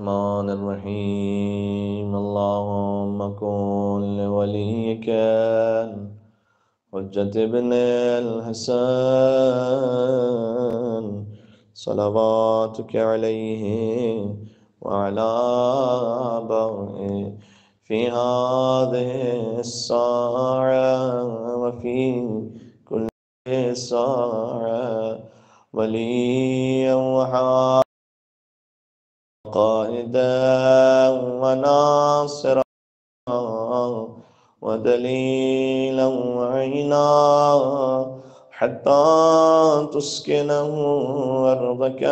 الرحمن الرحيم اللهم كن لوليك حجة ابن الحسن صلواتك عليه وعلى آبائه في هذه الساعة وفي كل ساعة وليا قائدا وناصرا ودليلا وعينا حتى تسكنه أرضك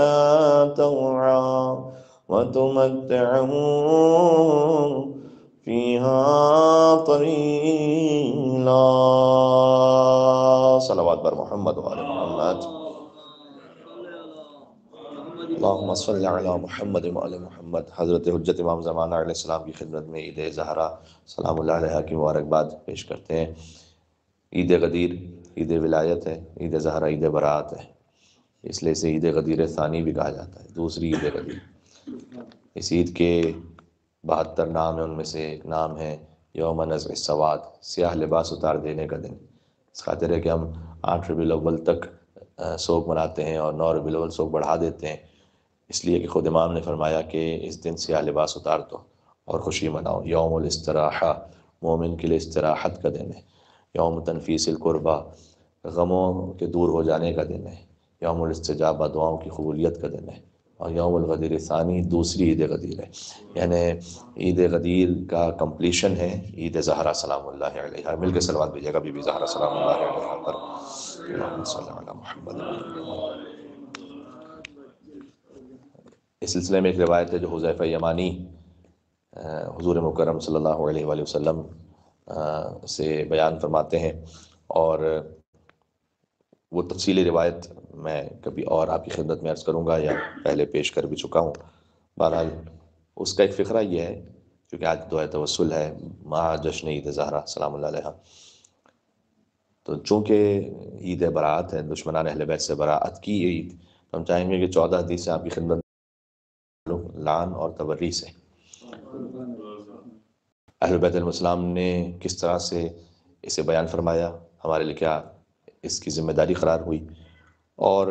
طوعا وتمتعه فيها طويلا. صلوات بر محمد وعلى محمد. اللہم صلی علی محمد وعلی محمد. حضرت حجت امام زمانہ علیہ السلام کی خدمت میں عید زہرا سلام اللہ علیہ کی مبارکباد پیش کرتے ہیں. عید غدیر عید ولایت ہے، عید زہرا عید برات ہے، اس لیے اسے عید غدیر ثانی بھی کہا جاتا ہے، دوسری عید غدیر. اس عید کے 72 نام ہیں، ان میں سے ایک نام ہے یوم نزع السواد، سیاہ لباس اتار دینے کا دن. اس خاطر ہے کہ ہم 8 ربیع الاول تک سوگ مناتے ہیں اور 9 ربیع الاول سوگ بڑھا دیتے ہیں، اس لیے کہ خود امام نے فرمایا کہ اس دن سیاہ لباس اتار دو اور خوشی مناؤ. یوم الاستراحہ، مومن کے لیے استراحت کا دن ہے. یوم تنفیس القربہ، غموں کے دور ہو جانے کا دن ہے. یوم الاستجابہ، دعاؤں کی قبولیت کا دن ہے. اور یوم الغدیر ثانی دوسری عید غدیر ہے، یعنی عید غدیر کا کمپلیشن ہے عید زہرا سلام اللہ علیہ. مل کے صلوات بھیجیے گا بی بی زہرا سلام اللہ علیہ پر. اللہم صلی علی محمد. اس سلسلے میں ایک روایت ہے جو حذیفہ یمانی حضور مکرم صلی اللہ علیہ وآلہ وسلم سے بیان فرماتے ہیں، اور وہ تفصیلی روایت میں کبھی اور آپ کی خدمت میں عرض کروں گا یا پہلے پیش کر بھی چکا ہوں. بہرحال اس کا ایک فقرہ یہ ہے، کیونکہ آج دعائے توسل ہے مع جشن عید زہرا سلام اللہ علیہ، تو چونکہ عید برات ہے، دشمنان اہل بیت سے براعت کی عید، تو ہم چاہیں گے کہ 14 حدیثیں آپ کی خدمت لعن اور تبری سے. اہل بیت علیہ السلام نے کس طرح سے اسے بیان فرمایا، ہمارے لیے کیا اس کی ذمہ داری قرار ہوئی، اور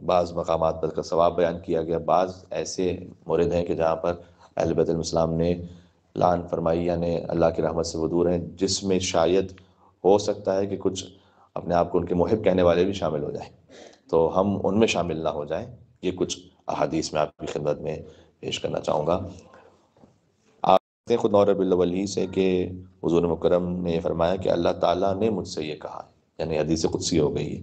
بعض مقامات پر کا ثواب بیان کیا گیا. بعض ایسے مورد ہیں کہ جہاں پر اہل بیت علیہ السلام نے لعن فرمائی، یعنی اللہ کی رحمت سے وہ دور ہیں، جس میں شاید ہو سکتا ہے کہ کچھ اپنے آپ کو ان کے محب کہنے والے بھی شامل ہو جائیں، تو ہم ان میں شامل نہ ہو جائیں. یہ کچھ احادیث میں آپ کی خدمت میں پیش کرنا چاہوں گا. آپ خود 9 ربیع الاول ہی سے کہ حضور مکرم نے یہ فرمایا کہ اللہ تعالیٰ نے مجھ سے یہ کہا، یعنی حدیث قدسی ہو گئی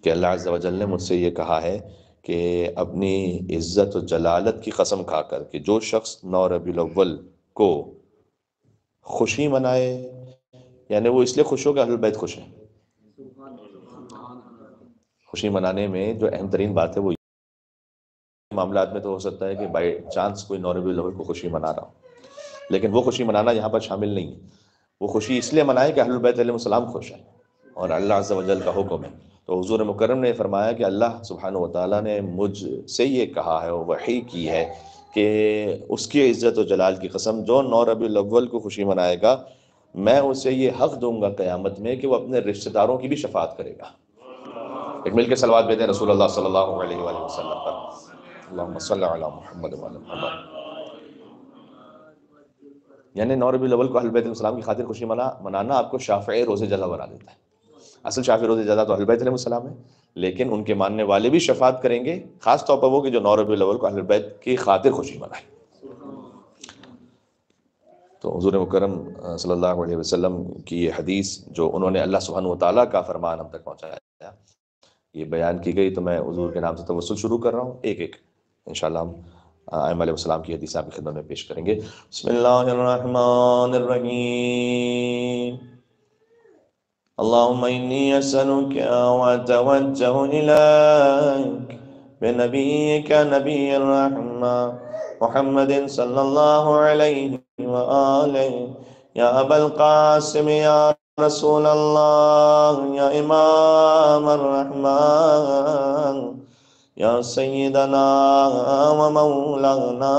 کہ اللہ عز و جل نے مجھ سے یہ کہا ہے کہ اپنی عزت و جلالت کی قسم کھا کر کہ جو شخص 9 ربیع الاول کو خوشی منائے، یعنی وہ اس لیے خوش ہو کہ اہل بیت خوش ہیں. خوشی منانے میں جو اہم ترین بات ہے وہ معاملات میں تو ہو سکتا ہے کہ بائی چانس کوئی 9 ربیع الاول کو خوشی منا رہا ہو، لیکن وہ خوشی منانا یہاں پر شامل نہیں ہے. وہ خوشی اس لیے منائے کہ اہل بیت علیہ السلام خوش ہیں اور اللہ عز و جل کا حکم ہے. تو حضور مکرم نے فرمایا کہ اللہ سبحانہ و تعالیٰ نے مجھ سے یہ کہا ہے، وحی کی ہے کہ اس کی عزت و جلال کی قسم جو 9 ربیع الاول کو خوشی منائے گا، میں اسے یہ حق دوں گا قیامت میں کہ وہ اپنے رشتہ داروں کی بھی شفاعت کرے گا. ایک مل کے صلوات بھیجیں رسول اللہ صلی اللہ علیہ وآلہ وسلم پر. اللہم صلی علی محمد وعلی محمد. یعنی 9 ربیع الاول کو اہل بیت علیہ السلام کی خاطر خوشی منانا آپ کو شافعی روزہ جزا بنا دیتا ہے. اصل شافعی روزہ جزا تو اہل بیت علیہ السلام ہے، لیکن ان کے ماننے والے بھی شفاعت کریں گے، خاص طور پر وہ کہ جو 9 ربیع الاول کو اہل بیت کی خاطر خوشی منائے. تو حضور مکرم صلی اللہ علیہ وسلم کی یہ حدیث جو انہوں نے اللہ سبحانہ و تعالیٰ کا فرمان ہم تک پہنچایا، یہ بیان کی گئی، تو میں حضور کے نام سے توسل شروع کر رہا ہوں. ایک ایک انشاءاللہ ہم ائمہ علیہ السلام کی حدیث آپ کی خدمت میں پیش کریں گے. بسم اللہ الرحمن الرحیم. اللہم انی اسألک واتوجہ الیک بنبیک نبی الرحمہ محمد صلی اللہ علیہ وآلہ یا ابا القاسم یا رسول اللہ یا امام الرحمن یا سیدنا و مولانا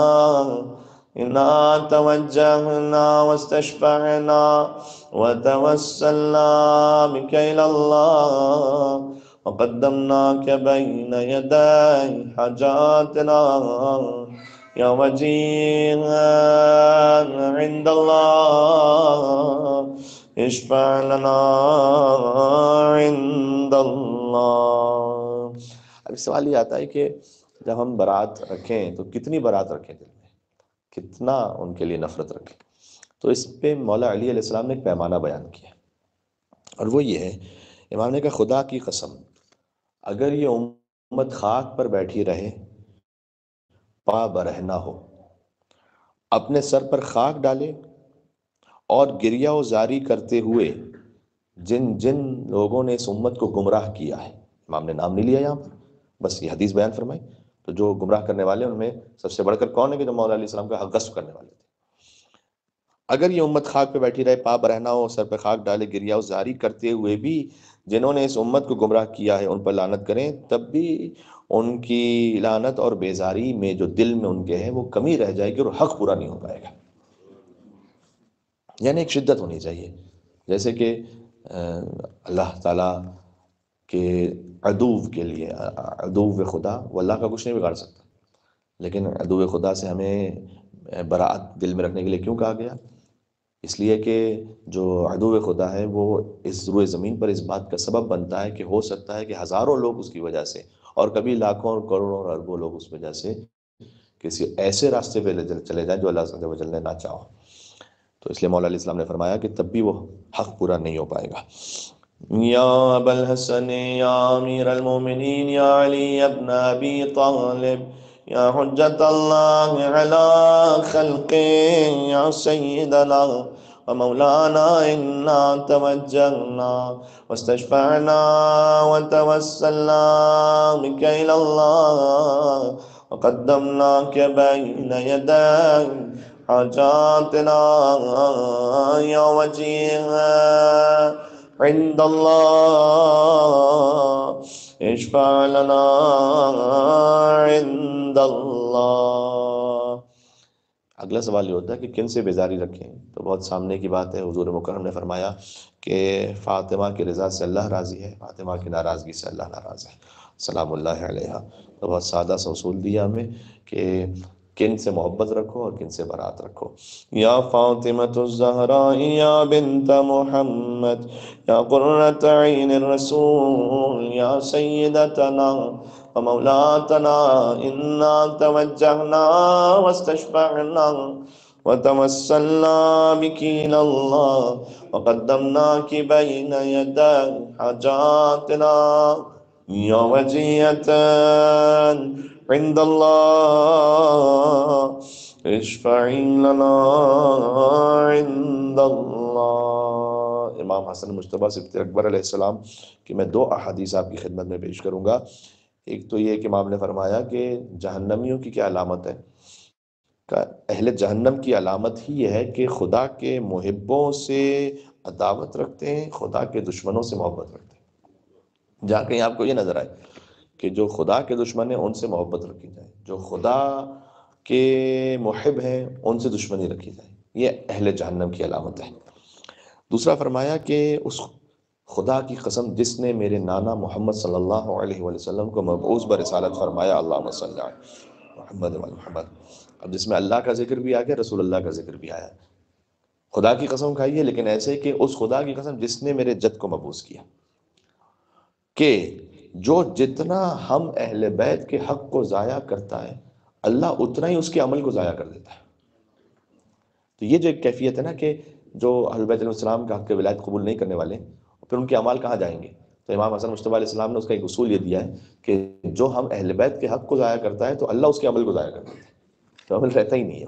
انا توجہنا واستشفعنا وتوسلنا بک الی اللہ وقدمناک بین یدی حاجاتنا یا وجیہا عند اللہ اشفع لنا عند اللہ۔ اب سوال یہ آتا ہے کہ جب ہم برات رکھیں تو کتنی برات رکھیں دل میں، کتنا ان کے لیے نفرت رکھیں؟ تو اس پہ مولا علی علیہ السلام نے ایک پیمانہ بیان کیا، اور وہ یہ ہے، امام نے کہا خدا کی قسم اگر یہ امت خاک پر بیٹھی رہے، پا برہنہ ہو، اپنے سر پر خاک ڈالے اور گریہ و زاری کرتے ہوئے جن جن لوگوں نے اس امت کو گمراہ کیا ہے، امام نے نام نہیں لیا یہاں پر، بس یہ حدیث بیان فرمائی، تو جو گمراہ کرنے والے ان میں سب سے بڑھ کر کون ہے کہ جو مولا علیہ السلام کا حق غصب کرنے والے تھے۔ اگر یہ امت خاک پہ بیٹھی رہے، پا برہنہ ہو، سر پہ خاک ڈالے، گریہ و زاری کرتے ہوئے بھی جنہوں نے اس امت کو گمراہ کیا ہے ان پر لعنت کریں، تب بھی ان کی لعنت اور بیزاری میں جو دل میں ان کے ہے وہ کمی رہ جائے گی اور حق پورا نہیں ہو پائے گا۔ یعنی ایک شدت ہونی چاہیے، جیسے کہ اللہ تعالیٰ کے عدو کے لیے، عدو خدا وہ اللہ کا کچھ نہیں بگاڑ سکتا، لیکن عدو خدا سے ہمیں براعت دل میں رکھنے کے لیے کیوں کہا گیا؟ اس لیے کہ جو عدو خدا ہے وہ اس روئے زمین پر اس بات کا سبب بنتا ہے کہ ہو سکتا ہے کہ ہزاروں لوگ اس کی وجہ سے، اور کبھی لاکھوں اور کروڑوں اور اربوں لوگ اس وجہ سے کسی ایسے راستے پہ چلے جائیں جو اللہ عز و جل نے نہ چاہو۔ تو اس لیے مولا علیہ السلام نے فرمایا کہ تب بھی وہ حق پورا نہیں ہو پائے گا۔ یا ابا الحسن یا امیر المومنین یا علی ابن ابی طالب یا حجت اللہ علی خلقہ یا سیدنا ومولانا انا توجہنا واستشفعنا وتوسلنا بک الی اللہ وقدمناک بین یدی حاجاتنا یا وجیہا عند اللہ اشفع لنا عند اللہ۔ اگلا سوال یہ ہوتا ہے کہ کن سے بیزاری رکھیں؟ تو بہت سامنے کی بات ہے، حضور مکرم نے فرمایا کہ فاطمہ کی رضا سے اللہ راضی ہے، فاطمہ کی ناراضگی سے اللہ ناراض ہے، سلام اللہ علیہ۔ تو بہت سادہ سا اصول دیا ہمیں کہ کن سے محبت رکھو اور کن سے برات رکھو۔ یا فاطمۃ الزہراء یا بنت محمد یا قرۃ عین الرسول یا سیدتنا ومولاتنا انا توجہنا واستشفعنا وتوسلنا بک الی اللہ وقدمناک بین یدی حاجاتنا یا وجیہتا عند اللہ اشفعی لنا عند اللہ۔ امام حسن مجتبیٰ صفت اکبر علیہ السلام کی میں دو احادیث آپ کی خدمت میں پیش کروں گا۔ ایک تو یہ کہ امام نے فرمایا کہ جہنمیوں کی کیا علامت ہے، کہ اہل جہنم کی علامت ہی یہ ہے کہ خدا کے محبوں سے عداوت رکھتے ہیں، خدا کے دشمنوں سے محبت رکھتے ہیں۔ جہاں کہیں آپ کو یہ نظر آئے کہ جو خدا کے دشمن ہیں ان سے محبت رکھی جائے، جو خدا کے محب ہیں ان سے دشمنی رکھی جائے، یہ اہل جہنم کی علامت ہے۔ دوسرا فرمایا کہ اس خدا کی قسم جس نے میرے نانا محمد صلی اللہ علیہ وسلم کو مبعوث برسالت فرمایا، اللہم صلی علی محمد و محمد، اب جس میں اللہ کا ذکر بھی آ گیا، رسول اللہ کا ذکر بھی آیا، خدا کی قسم کھائیے، لیکن ایسے کہ اس خدا کی قسم جس نے میرے جد کو مبعوث کیا، کہ جو جتنا ہم اہل بیت کے حق کو ضائع کرتا ہے اللہ اتنا ہی اس کے عمل کو ضائع کر دیتا ہے۔ تو یہ جو ایک کیفیت ہے نا کہ جو اہل بیت علیہ السلام کا حق کے ولایت قبول نہیں کرنے والے، پھر ان کے اعمال کہاں جائیں گے؟ تو امام حسن مجتبیٰ علیہ السلام نے اس کا ایک اصول یہ دیا ہے کہ جو ہم اہل بیت کے حق کو ضائع کرتا ہے تو اللہ اس کے عمل کو ضائع کر دیتا ہے، تو عمل رہتا ہی نہیں ہے۔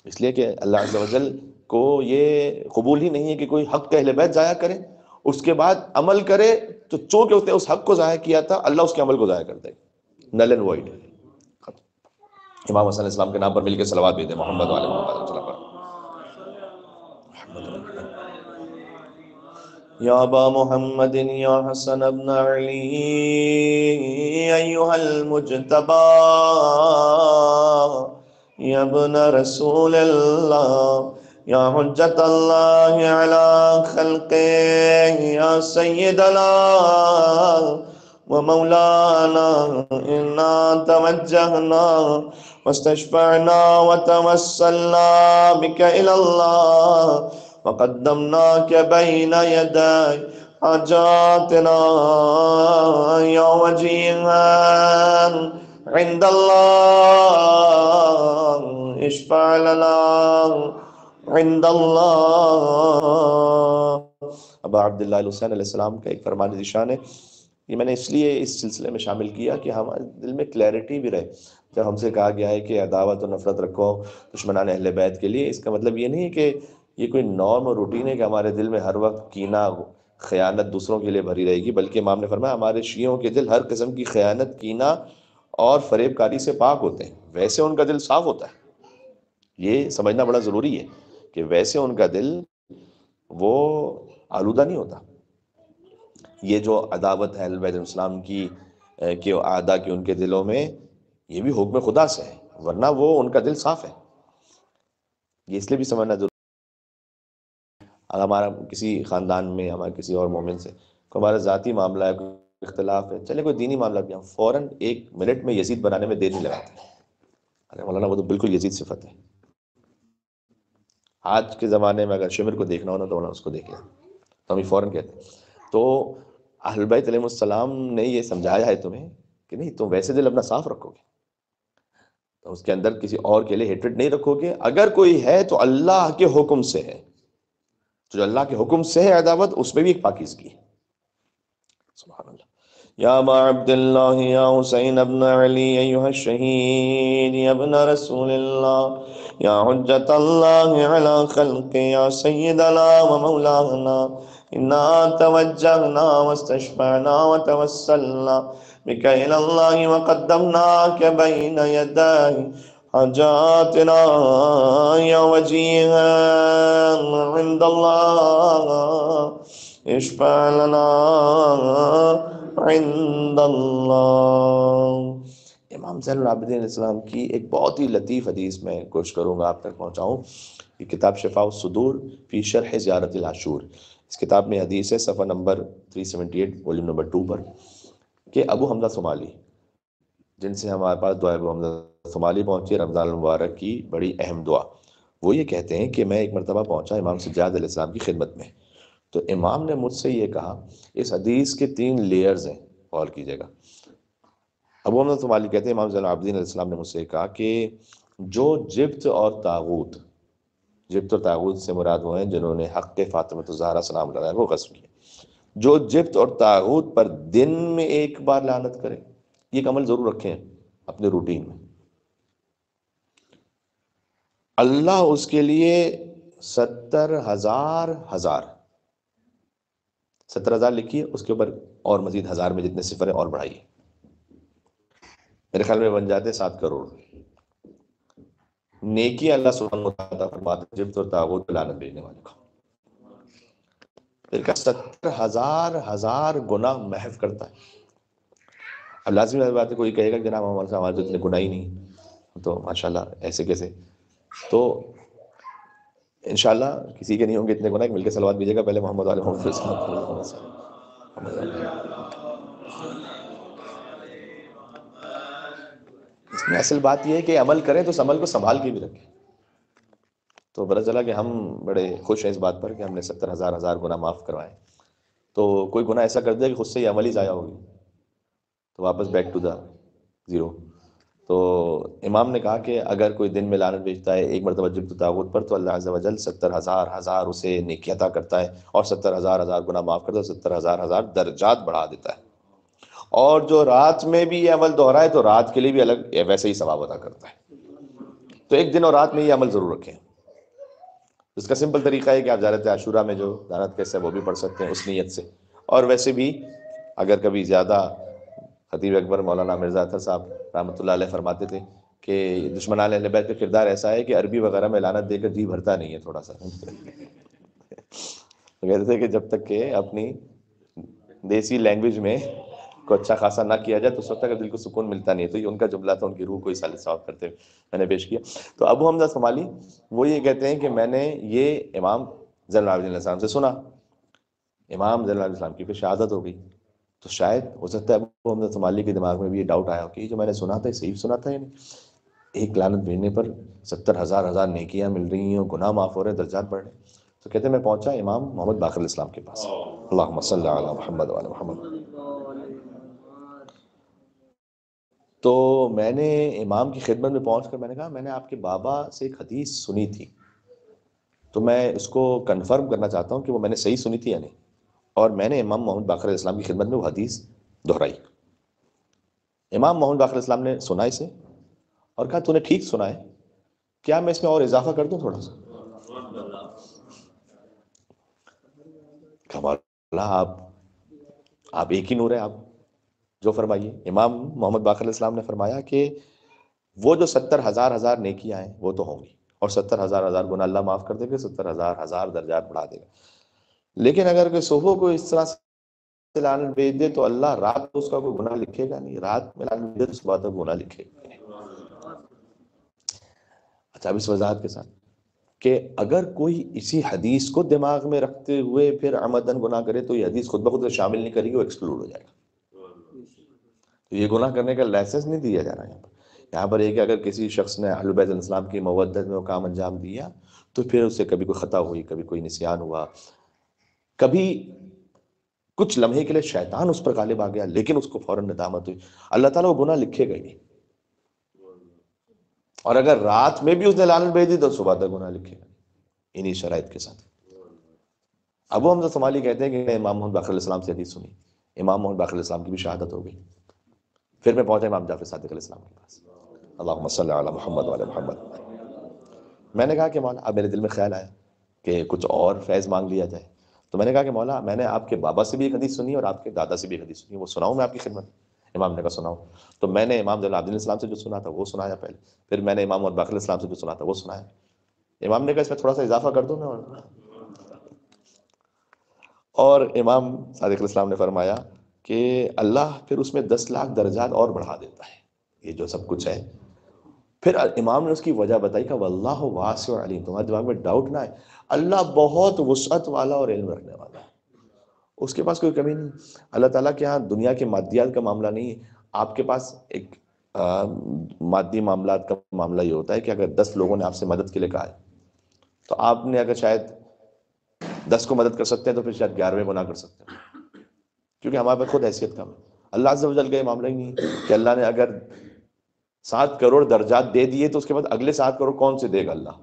اس لیے کہ اللہ عز و جل کو یہ قبول ہی نہیں ہے کہ کوئی حق اہل بیت ضائع کرے، اس کے بعد عمل کرے تو چونکہ اس نے اس حق کو ضائع کیا تھا اللہ اس کے عمل کو ضائع کر دے گا، نل اینڈ وائڈ۔ امام حسن علیہ السلام کے نام پر مل کے صلوات بھی دیں، محمد وعلی محمد صلی اللہ علیہ وسلم۔ يا أبا محمد يا حسن بن علي أيها المجتبى يا ابن رسول الله يا حجة الله على خلقه يا سيدنا ومولانا إنا توجهنا واستشفعنا وتوسلنا بك إلى الله وقدمناك بين يدي حاجاتنا يا وجيها عند الله اشفع لنا عند اللہ. ابا عبداللہ الحسین علیہ السلام کا ایک فرمان ذیشان ہے. یہ میں نے اس لیے اس سلسلے میں شامل کیا کہ ہمارے دل میں کلیئرٹی بھی رہے. جب ہم سے کہا گیا ہے کہ عداوت و نفرت رکھو دشمنان اہل بیت کے لیے، اس کا مطلب یہ نہیں ہے کہ یہ کوئی نارم اور روٹین ہے کہ ہمارے دل میں ہر وقت کینہ خیانت دوسروں کے لیے بھری رہے گی، بلکہ امام نے فرمایا ہمارے شیعوں کے دل ہر قسم کی خیانت، کینہ اور فریب کاری سے پاک ہوتے ہیں. ویسے ان کا دل صاف ہوتا ہے، یہ سمجھنا بڑا ضروری ہے کہ ویسے ان کا دل وہ آلودہ نہیں ہوتا. یہ جو عداوت ہے اہل بیت علیہ السلام کی کہ اعداء کی ان کے دلوں میں، یہ بھی حکم خدا سے ہے، ورنہ وہ ان کا دل صاف ہے. یہ اس لیے بھی سمجھنا ضروری. اگر ہمارا کسی خاندان میں ہمارا کسی اور مومن سے کوئی ہمارا ذاتی معاملہ ہے، کوئی اختلاف ہے، چلے کوئی دینی معاملہ بھی، ہم فوراً 1 منٹ میں یزید بنانے میں دیر نہیں لگاتے. ارے مولانا وہ تو بالکل یزید صفت ہے. آج کے زمانے میں اگر شمر کو دیکھنا ہو نا تو مولانا اس کو دیکھ لیں، تو ہم فوراً کہتے ہیں. تو اہل بیت علیہ السلام نے یہ سمجھایا ہے تمہیں کہ نہیں، تم ویسے دل اپنا صاف رکھو گے، تو اس کے اندر کسی اور کے لیے ہیٹرڈ نہیں رکھو گے. اگر کوئی ہے تو اللہ کے حکم سے ہے، تو جو اللہ کے حکم سے ہے عداوت، اس میں بھی ایک پاکیزگی ہے. سبحان اللہ. یا ابا عبداللہ یا حسین ابن علی ایہا الشہید یا ابن رسول اللہ یا حجت اللہ علی خلق یا سیدنا و مولانا انا توجہنا واستشفعنا وتوسلنا بك الى اللہ وقدمناك بین یدی حاجاتنا یا وجیہا عند اللہ اشفع لنا عند اللہ. امام زین العابدین علیہ السلام کی ایک بہت ہی لطیف حدیث میں کوشش کروں گا آپ تک پہنچاؤں. یہ کتاب شفاء الصدور فی شرح زیارت العاشور، اس کتاب میں حدیث ہے صفحہ نمبر 378 والیوم نمبر 2 پر، کہ ابو حمزہ صومالی، جن سے ہمارے پاس دعا ابو حمزہ صومالی پہنچی رمضان المبارک کی بڑی اہم دعا، وہ یہ کہتے ہیں کہ میں ایک مرتبہ پہنچا امام سجاد علیہ السلام کی خدمت میں، تو امام نے مجھ سے یہ کہا. اس حدیث کے 3 لیئرز ہیں، غور کیجئے گا. ابو حمزہ صومالی کہتے ہیں امام زین العابدین علیہ السلام نے مجھ سے کہا کہ جو جبت اور طاغوت، جبت اور طاغوت سے مراد وہ ہیں جنہوں نے حق فاطمۃ الزہرا سلام اللہ علیہا کو غصب کیا، جو جبت اور طاغوت پر دن میں ایک بار لعنت کرے، یہ ایک عمل ضرور رکھیں اپنے روٹین میں، اللہ اس کے لیے 70,000 لکھیے، اس کے اوپر اور مزید 1000 میں جتنے صفر ہیں اور بڑھائیے، میرے خیال میں بن جاتے 7 کروڑ نیکی. اللہ سبحانہ وتعالیٰ فرماتے ہیں جبت اور طاغوت پہ لعنت بھیجنے والے کو، پھر کا 70,000 گناہ محو کرتا ہے. اب لازمی بات ہے کوئی کہے گا کہ جناب ہمارے تو اتنے گناہ ہی نہیں، تو ماشاءاللہ ایسے کیسے، تو انشاءاللہ کسی کے نہیں ہوں گے اتنے گناہ. مل کے صلوات بھیجیے گا پہلے محمد علیہ محمد. اس میں اصل بات یہ ہے کہ عمل کریں تو اس عمل کو سنبھال کے بھی رکھیں. تو پتہ چلا کہ ہم بڑے خوش ہیں اس بات پر کہ ہم نے 70,000 گناہ معاف کروائے. تو کوئی گناہ ایسا کر دیا کہ خود سے یہ عمل ہی ضائع ہوگی، تو واپس بیک ٹو دا زیرو. تو امام نے کہا کہ اگر کوئی دن میں لعنت بھیجتا ہے ایک مرتبہ جبت طاغوت پر، تو اللہ عز و جل 70,000 اسے نیکی عطا کرتا ہے، اور 70,000 گناہ معاف کرتا ہے، 70,000 درجات بڑھا دیتا ہے. اور جو رات میں بھی یہ عمل دہرائے تو رات کے لیے بھی الگ ویسے ہی ثواب عطا کرتا ہے. تو ایک دن اور رات میں یہ عمل ضرور رکھیں. اس کا سمپل طریقہ ہے کہ آپ زیارت عاشورہ میں جو لعنت کیسے وہ بھی پڑھ سکتے ہیں اس نیت سے. اور ویسے بھی اگر کبھی زیادہ، خطیب اکبر مولانا مرزا اطہر صاحب رحمۃ اللہ علیہ فرماتے تھے کہ دشمنان اہل بیت کا کردار ایسا ہے کہ عربی وغیرہ میں لعنت دے کر جی بھرتا نہیں ہے تھوڑا سا. تو کہتے تھے کہ جب تک کہ اپنی دیسی لینگویج میں کو اچھا خاصا نہ کیا جائے تو اس وقت تک دل کو سکون ملتا نہیں ہے. تو یہ ان کا جملہ تھا، ان کی روح کو اس حال صاف کرتے ہوئے میں نے پیش کیا. تو ابو حمزہ صومالی وہ یہ کہتے ہیں کہ میں نے یہ امام زین العابدین علیہ السلام سے سنا. امام زین العابدین علیہ السلام کی پھر شہادت ہو گئی. تو شاید ہو سکتا ہے ابو حمزہ صومالی کے دماغ میں بھی یہ ڈاؤٹ آیا کہ جو میں نے سنا تھا یہ صحیح سنا تھا یا نہیں. ایک لعنت بھیجنے پر 70,000 نیکیاں مل رہی ہیں، گناہ معاف ہو رہے ہیں، درجات بڑھ رہے ہیں. تو کہتے ہیں میں پہنچا امام محمد باقر علیہ السلام کے پاس. اللہم صلی علی محمد وعلی محمد. تو میں نے امام کی خدمت میں پہنچ کر میں نے کہا میں نے آپ کے بابا سے ایک حدیث سنی تھی، تو میں اس کو کنفرم کرنا چاہتا ہوں کہ وہ میں نے صحیح سنی تھی یا نہیں. اور میں نے امام محمد باقر علیہ السلام کی خدمت میں وہ حدیث دہرائی. امام محمد باقر علیہ السلام نے سنا اسے اور کہا تو نے ٹھیک سنا ہے، کیا میں اس میں اور اضافہ کر دوں تھوڑا سا؟ کمال آپ ایک ہی نور ہے، آپ جو فرمائیے. امام محمد باقر علیہ السلام نے فرمایا کہ وہ جو 70,000 نیکیاں ہیں وہ تو ہوں گی، اور 70,000 گناہ اللہ معاف کر دے گا، 70,000 درجات بڑھا دے گا. لیکن اگر کوئی صبح کو اس طرح سے لعنت بھیج دے تو اللہ رات کو اس کا کوئی گناہ لکھے گا نہیں، رات میں لعنت بھیج دے تو صبح تک گناہ لکھے گا نہیں. اچھا اب اس وضاحت کے ساتھ کہ اگر کوئی اسی حدیث کو دماغ میں رکھتے ہوئے پھر عمدن گناہ کرے تو یہ حدیث خود بخود شامل نہیں کرے گی، وہ ایکسکلوڈ ہو جائے گا. تو یہ گناہ کرنے کا لائسنس نہیں دیا جا رہا یہاں پر. یہاں پر ایک اگر کسی شخص نے اہل بیت الاسلام کی مودت میں وہ کام انجام دیا تو پھر اس سے کبھی کوئی خطا ہوئی، کبھی کوئی نسیان ہوا، کبھی کچھ لمحے کے لیے شیطان اس پر غالب آ گیا، لیکن اس کو فوراً ندامت ہوئی، اللہ تعالیٰ وہ گناہ لکھے گا ہی نہیں. اور اگر رات میں بھی اس نے لعنت بھیج دی تو صبح تک گناہ لکھے گا انہی شرائط کے ساتھ. ابو حمزہ صومالی کہتے ہیں کہ میں امام محمد باقر علیہ السلام سے حدیث سنی، امام محمد باقر علیہ السلام کی بھی شہادت ہو گئی. پھر میں پہنچا امام جعفر صادق علیہ السلام کے پاس. اللہم صلی علی محمد وعلی محمد. میں نے کہا کہ مولا، اب میرے دل میں خیال آیا کہ کچھ اور فیض مانگ لیا جائے. تو میں نے کہا کہ مولا میں نے آپ کے بابا سے بھی ایک حدیث سنی اور آپ کے دادا سے بھی ایک حدیث سنی، وہ سناؤں میں آپ کی خدمت؟ امام نے کہا سناؤ. تو میں نے امام زین العابدین علیہ السلام سے جو سنا تھا وہ سنایا پہلے، پھر میں نے امام محمد باقر علیہ السلام سے جو سنا تھا وہ سنایا. امام نے کہا اس میں تھوڑا سا اضافہ کر دوں میں. اور امام صادق علیہ السلام نے فرمایا کہ اللہ پھر اس میں 10,00,000 درجات اور بڑھا دیتا ہے یہ جو سب کچھ ہے. پھر امام نے اس کی وجہ بتائی کہ واللہ واسع علیم، تمہارے دماغ میں ڈاؤٹ نہ ہے، اللہ بہت وسعت والا اور علم رکھنے والا ہے، اس کے پاس کوئی کمی نہیں. اللہ تعالیٰ کے ہاں دنیا کے مادیات کا معاملہ نہیں ہے. آپ کے پاس ایک مادی معاملات کا معاملہ یہ ہوتا ہے کہ اگر 10 لوگوں نے آپ سے مدد کے لیے کہا ہے تو آپ نے اگر شاید 10 کو مدد کر سکتے ہیں تو پھر شاید 11ویں کو نہ کر سکتے ہیں، کیونکہ ہمارے پاس خود حیثیت کم ہے. اللہ عز و جل کا یہ معاملہ ہی نہیں کہ اللہ نے اگر 7 کروڑ درجات دے دیے تو اس کے بعد اگلے 7 کروڑ کون سے دے گا اللہ.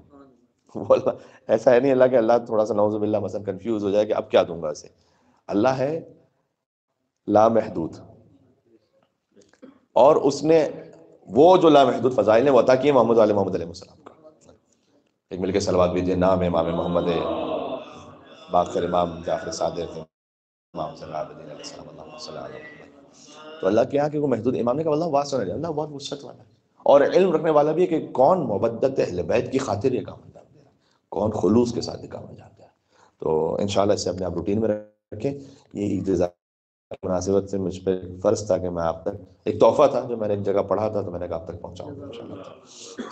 ایسا ہے نہیں اللہ کہ اللہ تھوڑا سا نعوذ باللہ مثلا کنفیوز ہو جائے کہ اب کیا دوں گا اسے. اللہ ہے لامحدود، اور اس نے وہ جو لامحدود فضائل نے وہ عطا کیے محمد علیہ محمد علیہ السلام کا. ایک مل کے صلوات بھیجیے. نام امام محمد باقر امام جعفر صادق امام زین العابدین علیہ السلام. اللہم صلی علی محمد. تو اللہ کے یہاں کہ وہ محدود، امام نے کہا اللہ واسع ہے، اللہ بہت وسعت والا ہے اور علم رکھنے والا بھی ہے کہ کون مودت اہل بیت کی خاطر یہ کام انجام دے رہا ہے، کون خلوص کے ساتھ یہ کام انجام دے رہا ہے. تو انشاءاللہ اسے اپنے آپ روٹین میں رکھیں. یہ عید مناسبت سے مجھ پہ فرض تھا کہ میں آپ تک ایک تحفہ تھا جو میں نے ایک جگہ پڑھا تھا تو میں نے کہا آپ تک پہنچاؤں گا انشاءاللہ.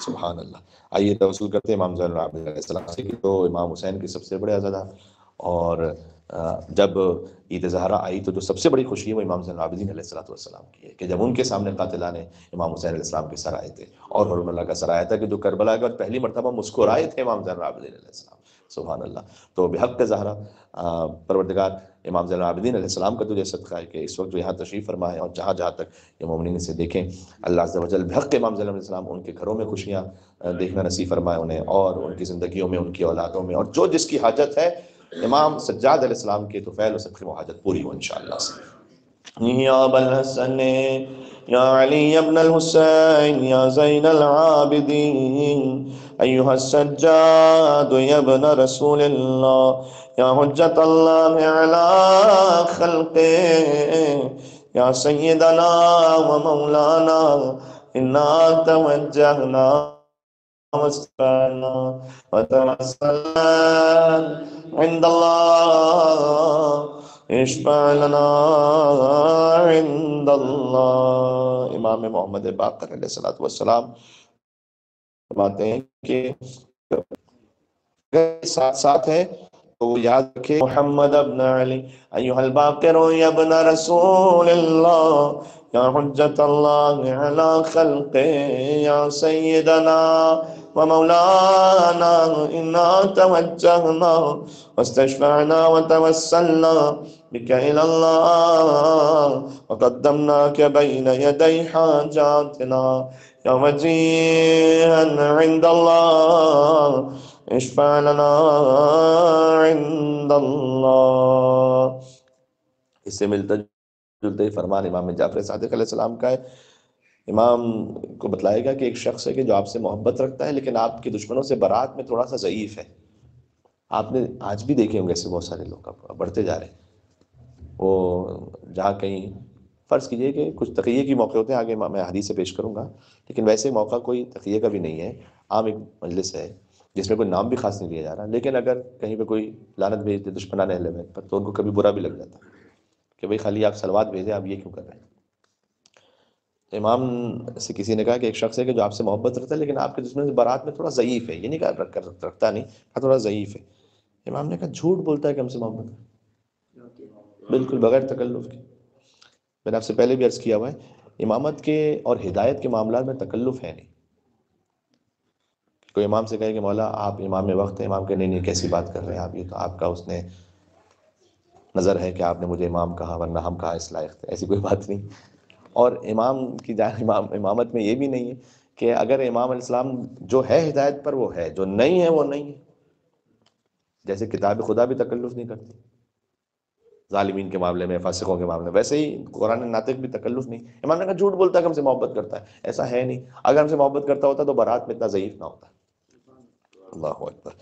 سبحان اللہ. آئیے توسل کرتے ہیں امام زین العابدین علیہ السلام سے کہ تو امام حسین کی سب سے بڑے عزادار، اور جب عید زہرا آئی تو جو سب سے بڑی خوشی ہے وہ امام زین العابدین علیہ السلام کی ہے کہ جب ان کے سامنے قاتلان امام حسین علیہ السلام کے سر آئے تھے اور حرم اللہ کا سر آیا تھا کہ جو کربلا کے بعد پہلی مرتبہ مسکرائے تھے امام زین العابدین علیہ السلام. سبحان اللہ. تو بحق زہرا پروردگار امام زین العابدین علیہ السلام کا تجھے صدقہ ہے کہ اس وقت جو یہاں تشریف فرما ہے اور جہاں جہاں تک یہ مومنین سے دیکھیں، اللہ عز و جل بحق امام زین علیہ السلام ان کے گھروں میں خوشیاں دیکھنا نصیب فرمائے انہیں، اور ان کی زندگیوں میں، ان کی اولادوں میں، اور جو جس کی حاجت ہے امام سجاد علیہ السلام کے طفیل و صدقے وہ حاجت پوری ہو انشاءاللہ سے. یا ابا الحسن یا علی ابن الحسین یا زین العابدین ایہا السجاد یا ابن رسول اللہ یا حجت اللہ علی خلقہ یا سیدنا و مولانا انا توجہنا واستعنا وتوسلنا عند الله اشفع لنا عند اللہ. امام محمد باقر علیہ الصلوۃ والسلام فرماتے ہیں کہ ساتھ ساتھ ہے تو یاد رکھے محمد ابن علی ایھا الباقر یا ابن رسول اللہ یا حجت اللہ علی خلقہ یا سیدنا ومولانا انا توجہنا واستشفعنا وتوسلنا بك الى اللہ وقدمناك بین یدی حاجاتنا یا وجیہا عند اللہ اشفع لنا عند اللہ. اس سے ملتا جلتا ہی فرمان امام جعفر صادق علیہ السلام کا ہے. امام کو بتلائے گا کہ ایک شخص ہے کہ جو آپ سے محبت رکھتا ہے لیکن آپ کے دشمنوں سے برات میں تھوڑا سا ضعیف ہے. آپ نے آج بھی دیکھے ہوں گے ایسے بہت سارے لوگ بڑھتے جا رہے ہیں. وہ جہاں کہیں فرض کیجئے کہ کچھ تقیے کی موقع ہوتے ہیں، آگے میں حدیث سے پیش کروں گا، لیکن ویسے موقع کوئی تقیے کا بھی نہیں ہے، عام ایک مجلس ہے جس میں کوئی نام بھی خاص نہیں لیا جا رہا، لیکن اگر کہیں پہ کوئی لعنت بھیج دے دشمنان اہل بیت پر تو ان کو کبھی برا بھی لگ جاتا کہ بھئی خالی آپ صلوات بھیجیں، آپ یہ کیوں کر رہے ہیں. امام سے کسی نے کہا کہ ایک شخص ہے کہ جو آپ سے محبت رکھتا ہے لیکن آپ کے دشمن سے برات میں تھوڑا ضعیف ہے. یہ نہیں کہا رکھتا نہیں، تھوڑا ضعیف ہے. امام نے کہا جھوٹ بولتا ہے کہ ہم سے محبت ہے، بالکل بغیر تکلف کے. میں نے آپ سے پہلے بھی عرض کیا ہوا ہے، امامت کے اور ہدایت کے معاملات میں تکلف ہے نہیں. کوئی امام سے کہے کہ مولا آپ امام وقت ہیں، امام کہ نہیں کیسی بات کر رہے ہیں آپ، یہ تو آپ کا اس نے نظر ہے کہ آپ نے مجھے امام کہا ورنہ ہم کہاں اس لائق تھے. ایسی کوئی بات نہیں. اور امام کی امامت میں یہ بھی نہیں ہے کہ اگر امام علیہ السلام جو ہے ہدایت پر وہ ہے، جو نہیں ہے وہ نہیں ہے. جیسے کتاب خدا بھی تکلف نہیں کرتی ظالمین کے معاملے میں، فاسقوں کے معاملے میں، ویسے ہی قرآن ناطق بھی تکلف نہیں. امام نے کہا جھوٹ بولتا ہے کہ ہم سے محبت کرتا ہے، ایسا ہے نہیں. اگر ہم سے محبت کرتا ہوتا تو برات میں اتنا ضعیف نہ ہوتا. اللہ اکبر.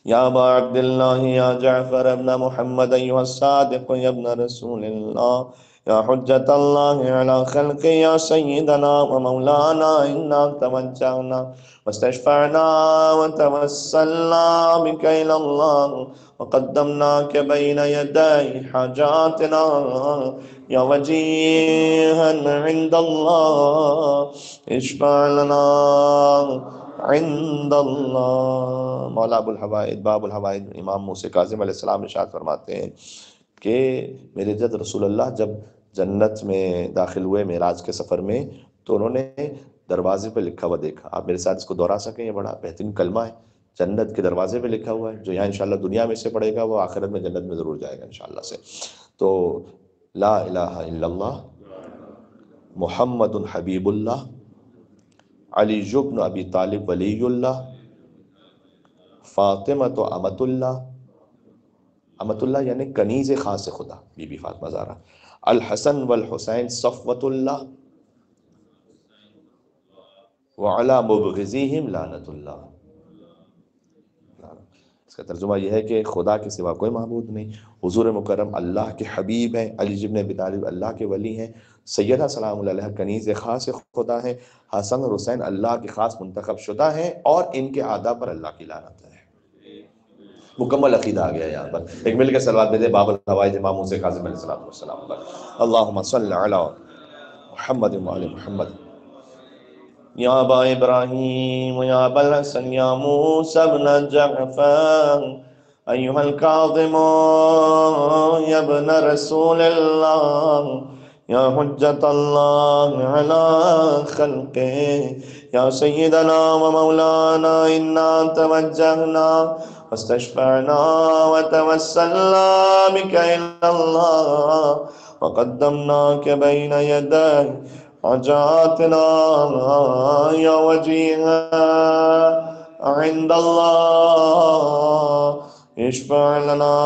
یا ابا عبد اللہ یا جعفر ابن محمد ایھا الصادق یا ابن رسول اللہ یا حجت اللہ علی خلق یا سیدنا ومولانا انا توجہنا واستشفعنا وتوسلنا بك الى اللہ وقدمناك بین یدی حاجاتنا یا وجیہا عند اللہ اشفع لنا عند اللہ. مولا ابو الحوائد باب الحوائد امام موسیٰ کاظم علیہ السلام ارشاد فرماتے ہیں کہ میرے عزت رسول اللہ جب جنت میں داخل ہوئے معراج کے سفر میں تو انہوں نے دروازے پہ لکھا ہوا دیکھا. آپ میرے ساتھ اس کو دوہرا سکیں، یہ بڑا بہترین کلمہ ہے. جنت کے دروازے پہ لکھا ہوا ہے، جو یہاں انشاءاللہ دنیا میں سے پڑھے گا وہ آخرت میں جنت میں ضرور جائے گا انشاءاللہ سے. تو لا الہ الا اللہ محمد حبیب اللہ علی بن ابی طالب ولی اللہ فاطمہ تو امت اللہ. امت اللہ یعنی کنیز خاص خدا، بی بی فاطمہ زہرا. الحسن والحسین صفوت اللہ وعلی مبغضیہم لعنت اللہ. اس کا ترجمہ یہ ہے کہ خدا کے سوا کوئی معبود نہیں، حضور مکرم اللہ کے حبیب ہیں، علی بن ابی طالب اللہ کے ولی ہیں، سیدہ سلام اللہ علیہ کنیز خاص خدا ہیں، حسن اور حسین اللہ کے خاص منتخب شدہ ہیں، اور ان کے اعداء پر اللہ کی لعنت ہے. مکمل عقیدہ آ گیا یہاں پر. ایک مل کے صلوات دے دے باب الحوائج امام موسیٰ کاظم علیہ السلام پر. اللہم صل علی محمد وعلی محمد. یا ابا ابراہیم یا ابا الحسن یا موسیٰ بن جعفر ایھا الکاظم یا ابن رسول اللہ یا حجت اللہ علی خلقہ یا سیدنا و مولانا انا توجہنا واستشفعنا وتوسلنا بك الى اللہ وقدمناك بین یدی حاجاتنا یا وجیہا عند اللہ اشفع لنا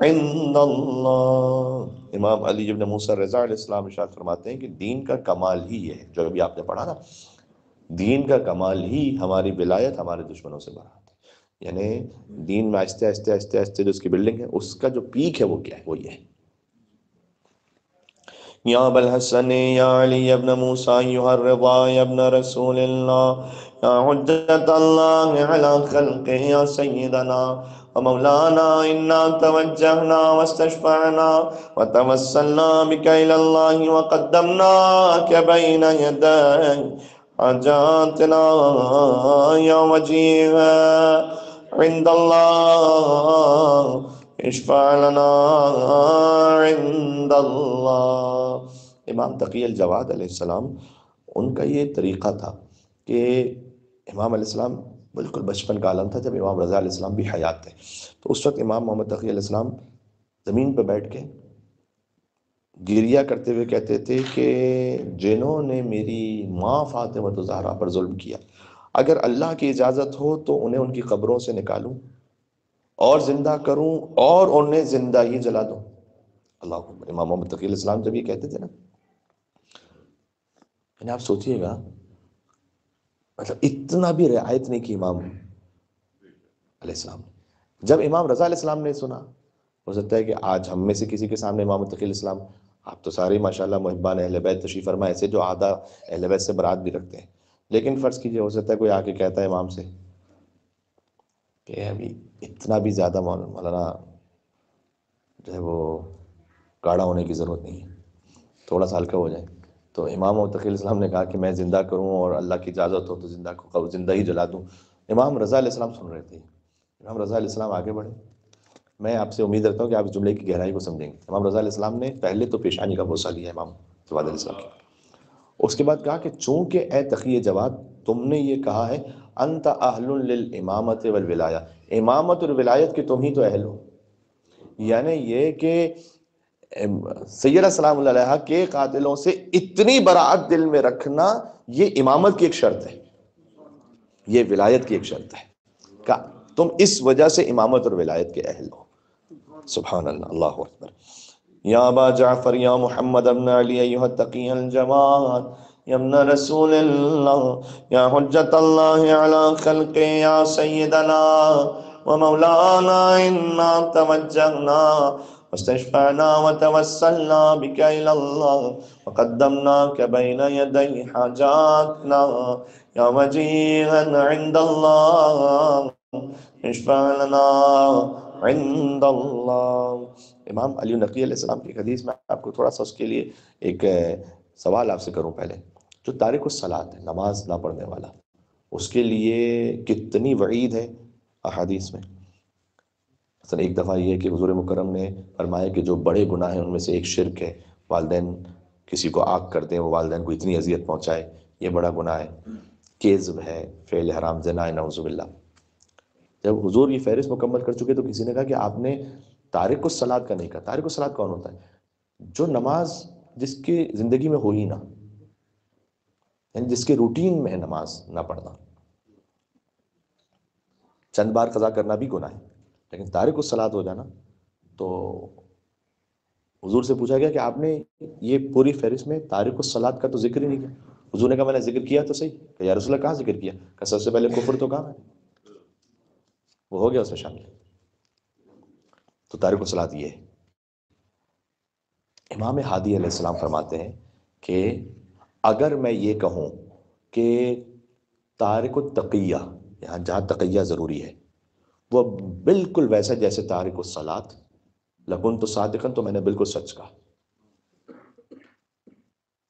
عند اللہ. امام علی بن موسیٰ رضا علیہ السلام ارشاد فرماتے ہیں کہ دین کا کمال ہی یہ ہے جو ابھی آپ نے پڑھا نا، دین کا کمال ہی ہماری ولایت ہمارے دشمنوں سے برات ہے. یعنی دین میں آہستہ آہستہ آہستہ آہستہ جو اس کی بلڈنگ ہے، اس کا جو پیک ہے وہ کیا ہے، وہ یہ ہے یا ابا الحسن یا علی ابن موسیٰ ایھا الرضا یا ابن رسول اللہ یا حجت اللہ علی خلقہ یا سیدنا ومولانا انا توجہنا واستشفعنا وتوسلنا بک الی اللہ وقدمناک بین یدی حاجاتنا یا وجیہ عند اللہ اشفع لنا عند اللہ۔ امام تقی الجواد علیہ السلام، ان کا یہ طریقہ تھا کہ امام علیہ السلام بالکل بچپن کا عالم تھا جب امام رضا علیہ السلام بھی حیات تھے، تو اس وقت امام محمد تقی علیہ السلام زمین پہ بیٹھ کے گریہ کرتے ہوئے کہتے تھے کہ جنہوں نے میری ماں فاطمہ زہرا پر ظلم کیا، اگر اللہ کی اجازت ہو تو انہیں ان کی قبروں سے نکالوں اور زندہ کروں اور انہیں زندہ ہی جلا دوں۔ اللہ اکبر۔ امام محمد تقی علیہ السلام جب یہ کہتے تھے نا، یعنی آپ سوچئے گا، مطلب اتنا بھی رعایت نہیں کی امام علیہ السلام نے۔ جب امام رضا علیہ السلام نے سنا، ہو سکتا ہے کہ آج ہم میں سے کسی کے سامنے امام تقی علیہ السلام، آپ تو سارے ماشاءاللہ محبان اہل بیت تشریف فرما ایسے جو آدھا اہل بیت سے برات بھی رکھتے ہیں، لیکن فرض کیجئے ہو سکتا ہے کوئی آ کے کہتا ہے امام سے کہ ابھی اتنا بھی زیادہ مولانا جو ہے وہ گاڑا ہونے کی ضرورت نہیں ہے، تھوڑا سا ہلکا ہو جائے۔ تو امام محمد تقی علیہ السلام نے کہا کہ میں زندہ کروں اور اللہ کی اجازت ہو تو زندہ ہی جلا دوں۔ امام رضا علیہ السلام سن رہے تھے۔ امام رضا علیہ السلام آگے بڑھے۔ میں آپ سے امید رکھتا ہوں کہ آپ اس جملے کی گہرائی کو سمجھیں گے۔ امام رضا علیہ السلام نے پہلے تو پیشانی کا بوسہ لیا امام جواد علیہ السلام کی، اس کے بعد کہا کہ چونکہ اے تقی جواد تم نے یہ کہا ہے انت اہل للامامۃ والولایہ، امامت اور ولایت کے تم ہی تو اہل ہو، یعنی یہ کہ سیدہ سلام اللہ علیہ کے قاتلوں سے اتنی براعت دل میں رکھنا یہ امامت کی ایک شرط ہے، یہ ولایت کی ایک شرط ہے کہ تم اس وجہ سے امامت اور ولایت کے اہل ہو۔ سبحان اللہ، اللہ اکبر۔ یا ابا جعفر یا محمد ابن علی ایھا التقی الجواد یا ابن رسول اللہ یا حجت اللہ علی خلقہ یا سیدنا ومولانا انا توجہنا واستشفعنا وتوسلنا بک الی اللہ وقدمناک بین یدی حاجاتنا یا وجیہا عند اللہ اشفع لنا عند اللہ۔ امام علی نقی علیہ السلام کی حدیث میں آپ کو تھوڑا سا اس کے لیے ایک سوال آپ سے کروں پہلے، جو تارک الصلاۃ ہے، نماز نہ پڑھنے والا، اس کے لیے کتنی وعید ہے احادیث میں؟ مثلا ایک دفعہ یہ کہ حضور مکرم نے فرمایا کہ جو بڑے گناہ ہیں ان میں سے ایک شرک ہے، والدین کسی کو آگ کر دیں، وہ والدین کو اتنی اذیت پہنچائے، یہ بڑا گناہ ہے، کذب ہے، فعل حرام، زنا ہے، نعوذ باللہ۔ جب حضور یہ فہرست مکمل کر چکے تو کسی نے کہا کہ آپ نے تارک الصلاۃ کا نہیں کہا۔ تارک الصلاۃ کون ہوتا ہے؟ جو نماز جس کی زندگی میں ہو ہی نہ، یعنی جس کے روٹین میں ہے نماز نہ پڑھنا، چند بار قضا کرنا بھی گناہ ہے، لیکن تارک الصلاۃ ہو جانا تو حضور سے پوچھا گیا کہ آپ نے یہ پوری فہرست میں تارک الصلاۃ کا تو ذکر ہی نہیں کیا۔ حضور نے کہا میں نے ذکر کیا تو صحیح، کہ یا رسول اللہ کہاں ذکر کیا؟ کہ سب سے پہلے کفر تو کہا میں نے، وہ ہو گیا اس میں شامل۔ تو تارک الصلاۃ یہ ہے۔ امام ہادی علیہ السلام فرماتے ہیں کہ اگر میں یہ کہوں کہ تارک التقیہ، یہاں جہاں تقیہ ضروری ہے، وہ بالکل ویسا جیسے تارک الصلاۃ، لکنت صادقا، تو میں نے بالکل سچ کہا۔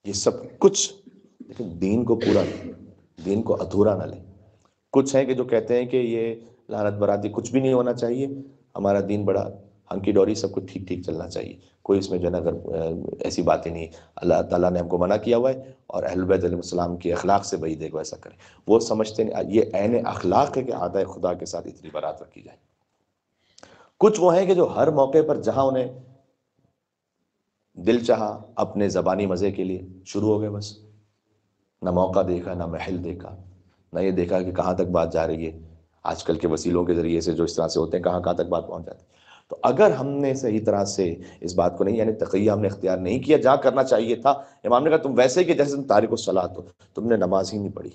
یہ سب کچھ، لیکن دین کو پورا لیں، دین کو ادھورا نہ لیں۔ کچھ ہیں کہ جو کہتے ہیں کہ یہ لعنت براتی کچھ بھی نہیں ہونا چاہیے، ہمارا دین بڑا ہنکی ڈوری، سب کچھ ٹھیک ٹھیک چلنا چاہیے، کوئی اس میں جو ہے نا ایسی باتیں نہیں، اللہ تعالیٰ نے ہم کو منع کیا ہوا ہے اور اہل بیت علیہ السلام کے اخلاق سے بعید ہے کو ایسا کریں۔ وہ سمجھتے ہیں یہ عین اخلاق ہے کہ آدھا خدا کے ساتھ اتنی برات رکھی جائے۔ کچھ وہ ہیں کہ جو ہر موقع پر جہاں انہیں دل چاہا اپنے زبانی مزے کے لیے شروع ہو گئے، بس نہ موقع دیکھا، نہ محل دیکھا، نہ یہ دیکھا کہ کہاں تک بات جا رہی ہے۔ آج کل کے وسیلوں کے ذریعے سے جو اس طرح سے ہوتے ہیں، کہاں کہاں تک بات پہنچ جاتی ہے۔ تو اگر ہم نے صحیح طرح سے اس بات کو نہیں، یعنی تقیہ ہم نے اختیار نہیں کیا جہاں کرنا چاہیے تھا، امام نے کہا تم ویسے ہی کہ جیسے تم تارک الصلاۃ ہو، تم نے نماز ہی نہیں پڑھی۔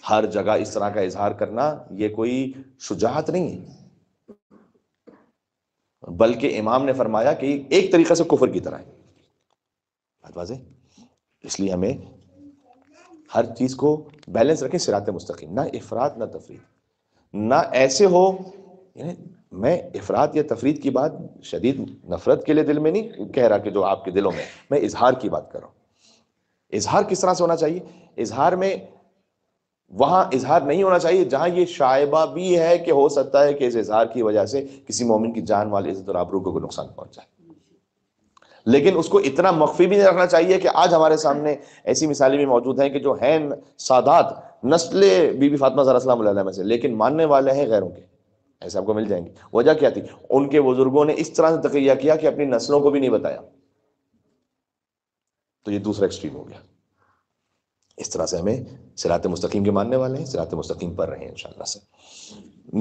ہر جگہ اس طرح کا اظہار کرنا یہ کوئی شجاعت نہیں ہے، بلکہ امام نے فرمایا کہ ایک طریقے سے کفر کی طرح ہے. بات واضح. اس لیے ہمیں ہر چیز کو بیلنس رکھیں، صراط مستقیم، نہ افراط نہ تفرید. نہ ایسے ہو، یعنی میں افراط یا تفرید کی بات شدید نفرت کے لیے دل میں نہیں کہہ رہا کہ جو آپ کے دلوں میں اظہار کی بات کر رہا ہوں. اظہار کس طرح سے ہونا چاہیے؟ اظہار میں وہاں اظہار نہیں ہونا چاہیے جہاں یہ شائبہ بھی ہے کہ ہو سکتا ہے کہ اس اظہار کی وجہ سے کسی مومن کی جان مال عزت اور آبرو کو کوئی نقصان پہنچ جائے. لیکن اس کو اتنا مخفی بھی نہیں رکھنا چاہیے کہ آج ہمارے سامنے ایسی مثالیں بھی موجود ہیں کہ جو ہیں سادات نسل بی بی فاطمہ زہرا سلام اللہ علیہا میں سے، لیکن ماننے والے ہیں غیروں کے. ایسے آپ کو مل جائیں گے. وجہ کیا تھی؟ ان کے بزرگوں نے اس طرح سے تقیہ کیا کہ اپنی نسلوں کو بھی نہیں بتایا. تو یہ دوسرا ایکسٹریم ہو گیا. اس طرح سے ہمیں صراط مستقیم کے ماننے والے ہیں، صراط مستقیم پر رہیں انشاءاللہ سے.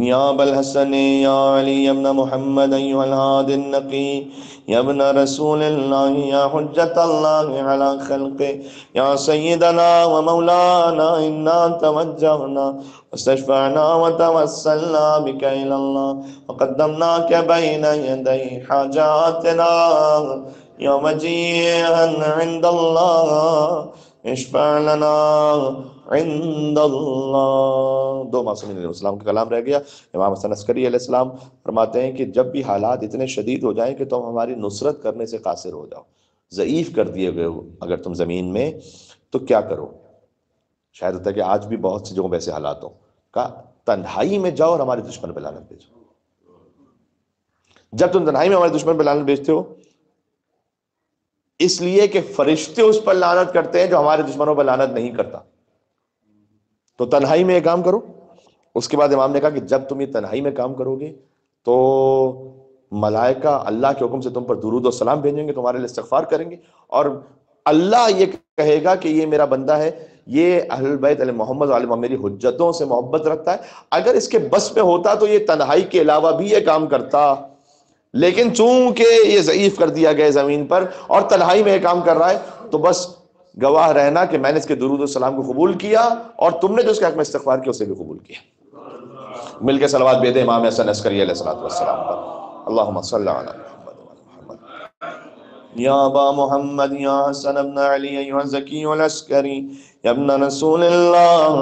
یا ابا الحسن یا علی ابن محمد ایھا الہادی النقی یا ابن رسول اللہ یا حجت اللہ علی خلقہ یا سیدنا و مولانا انا توجہنا واستشفعنا وتوسلنا بک الی اللہ وقدمناک بین یدی حاجاتنا یا وجیہا عند اللہ اشفع لنا عند اللہ. دو معصومین علیہ السلام کا کلام رہ گیا. امام حسن عسکری علیہ السلام فرماتے ہیں کہ جب بھی حالات اتنے شدید ہو جائیں کہ تم ہماری نصرت کرنے سے قاصر ہو جاؤ، ضعیف کر دیے گئے ہو اگر تم زمین میں، تو کیا کرو؟ شاید ہوتا ہے کہ آج بھی بہت سی جگہوں پہ ایسے حالات ہوں کہ تنہائی میں جاؤ اور ہمارے دشمن پہ لعنت بھیجو. جب تم تنہائی میں ہمارے دشمن پہ لعنت بھیجتے ہو اس لیے کہ فرشتے اس پر لعنت کرتے ہیں جو ہمارے دشمنوں پر لعنت نہیں کرتا، تو تنہائی میں یہ کام کرو. اس کے بعد امام نے کہا کہ جب تم یہ تنہائی میں کام کرو گے تو ملائکہ اللہ کے حکم سے تم پر درود و سلام بھیجیں گے، تمہارے لیے استغفار کریں گے، اور اللہ یہ کہے گا کہ یہ میرا بندہ ہے، یہ اہل البیت علیہ محمد علیہ محمد میری حجتوں سے محبت رکھتا ہے. اگر اس کے بس میں ہوتا تو یہ تنہائی کے علاوہ بھی یہ کام کرتا، لیکن چونکہ یہ ضعیف کر دیا گیا زمین پر اور تنہائی میں یہ کام کر رہا ہے، تو بس گواہ رہنا کہ میں نے اس کے درود و سلام کو قبول کیا اور تم نے جو اس کے حق میں استغفار کیا اسے بھی قبول کیا. مل کے صلوات بھیجیں امام حسن عسکری علیہ الصلوۃ والسلام پر. اللہم صلی علی محمد وعلی محمد. یا ابا محمد یا حسن ابن علی ایھا الزکی العسکری یا ابن رسول اللہ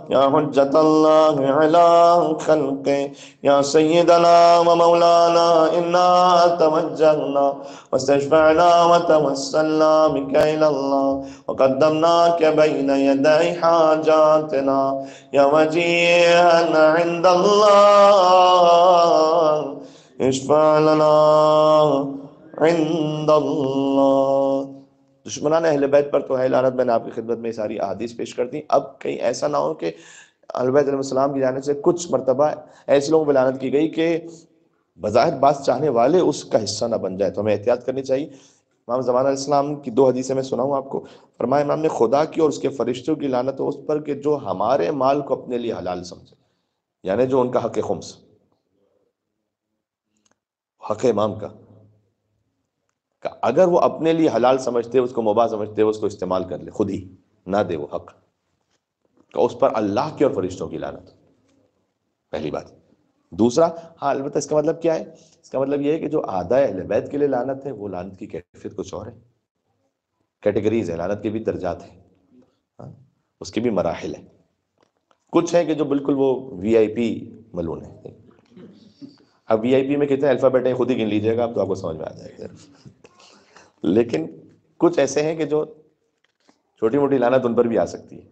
یا حجت اللہ علی خلقہ یا سیدنا و مولانا انا توجہنا واستشفعنا وتوسلنا بک الی اللہ وقدمناک بین یدی حاجاتنا یا وجیہا عند اللہ اشفع لنا عند اللہ. دشمنان اہل بیت پر تو ہے لعنت. میں نے آپ کی خدمت میں ساری احادیث پیش کر دی. اب کہیں ایسا نہ ہو کہ اہل بیت علیہ السلام کی جانب سے کچھ مرتبہ ایسے لوگوں پہ لعنت کی گئی کہ بظاہر بات چاہنے والے اس کا حصہ نہ بن جائے، تو ہمیں احتیاط کرنی چاہیے. امام زمان علیہ السلام کی دو حدیثیں میں سناؤں آپ کو. فرمایا امام نے خدا کی اور اس کے فرشتوں کی لعنت ہو اس پر کہ جو ہمارے مال کو اپنے لیے حلال سمجھے، یعنی جو ان کا حق خمس، حق امام کا، کہ اگر وہ اپنے لیے حلال سمجھتے، اس کو مباح سمجھتے، اس کو استعمال کر لے، خود ہی نہ دے وہ حق، کہ اس پر اللہ کے اور فرشتوں کی لعنت. پہلی بات. دوسرا، ہاں البتہ اس کا مطلب کیا ہے؟ اس کا مطلب یہ ہے کہ جو اعداء اہل بیت کے لیے لعنت ہے وہ لعنت کی کیفیت کچھ اور ہے. کیٹیگریز ہے، لعنت کے بھی درجات ہیں، اس کے بھی مراحل ہیں. کچھ ہیں کہ جو بالکل وہ وی آئی پی ملعون ہے. اب وی آئی پی میں کتنے الفابیٹ ہیں خود ہی گن لیجیے گا آپ تو آپ کو سمجھ میں آ جائے گا. لیکن کچھ ایسے ہیں کہ جو چھوٹی موٹی لعنت ان پر بھی آ سکتی ہے.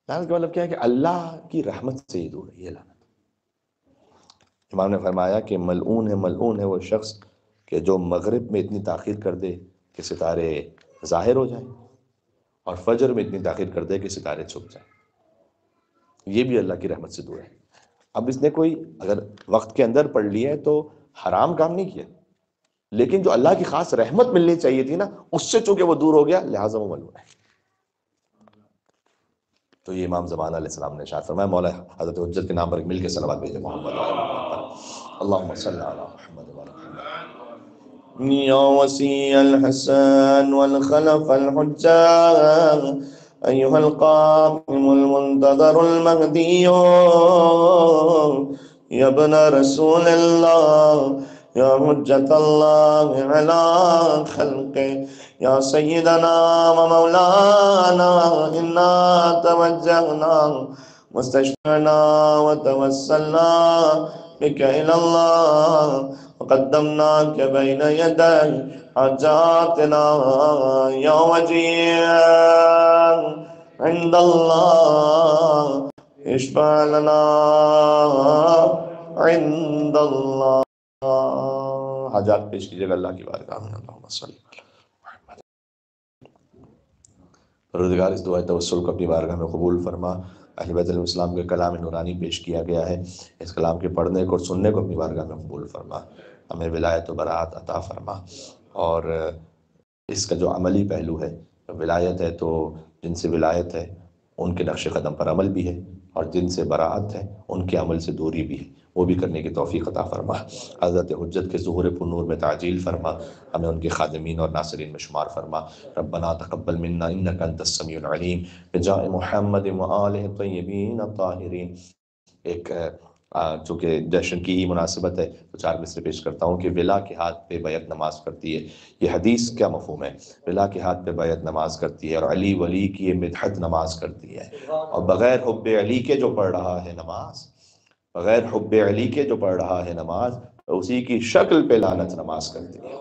لعنت کا مطلب کیا ہے کہ اللہ کی رحمت سے ہی دور ہے یہ لعنت. امام نے فرمایا کہ ملعون ہے وہ شخص کہ جو مغرب میں اتنی تاخیر کر دے کہ ستارے ظاہر ہو جائیں اور فجر میں اتنی تاخیر کر دے کہ ستارے چھپ جائیں. یہ بھی اللہ کی رحمت سے دور ہے. اب اس نے کوئی اگر وقت کے اندر پڑھ لیا ہے تو حرام کام نہیں کیا، لیکن جو اللہ کی خاص رحمت ملنی چاہیے تھی نا اس سے چونکہ وہ دور ہو گیا لہٰذا وہ ملعون ہے. تو یہ امام زمان علیہ السلام نے ارشاد فرمایا. مولا حضرت حجت کے نام پر مل کے صلوات بھیجے محمد وعلی محمد پر. اللہم صلی علی محمد وعلی محمد. یا وسیع الحسن والخلف الحجہ ایھا القائم المنتظر المہدی یا ابن رسول اللہ یا حجت اللہ علی خلقہ یا سیدنا و مولانا انا توجہنا مستشفعنا وتوسلنا بك إلى الله وقدمناك بين يدي حاجاتنا يا وجيه عند الله اشفع لنا عند الله. حاجات پیش کیجیے گا اللہ کی بارگاہ میں. اللہم صلی علی محمد. پروردگار اس دعائے توسل کو اپنی بارگاہ میں قبول فرما. اہل بیت علیہ السلام کے کلام نورانی پیش کیا گیا ہے، اس کلام کے پڑھنے کو اور سننے کو اپنی بارگاہ میں قبول فرما. ہمیں ولایت و برات عطا فرما. اور اس کا جو عملی پہلو ہے، ولایت ہے تو جن سے ولایت ہے ان کے نقش قدم پر عمل بھی ہے، اور جن سے براعت ہے ان کے عمل سے دوری بھی ہے، وہ بھی کرنے کی توفیق عطا فرما. حضرت حجت کے ظہور پر نور میں تعجیل فرما. ہمیں ان کے خادمین اور ناصرین میں شمار فرما. ربنا تقبل منا انک انت السمیع العلیم بجاہ محمد وآلہ الطیبین الطاہرین. ایک چونکہ جشن کی ہی مناسبت ہے تو 4 مصرے پیش کرتا ہوں کہ ولا کے ہاتھ پہ بیعت نماز کرتی ہے. یہ حدیث کیا مفہوم ہے؟ ولا کے ہاتھ پہ بیعت نماز کرتی ہے، اور علی ولی کی یہ مدحت نماز کرتی ہے. اور بغیر حب علی کے جو پڑھ رہا ہے نماز، بغیر حب علی کے جو پڑھ رہا ہے نماز، اسی کی شکل پہ لعنت نماز کرتی ہے.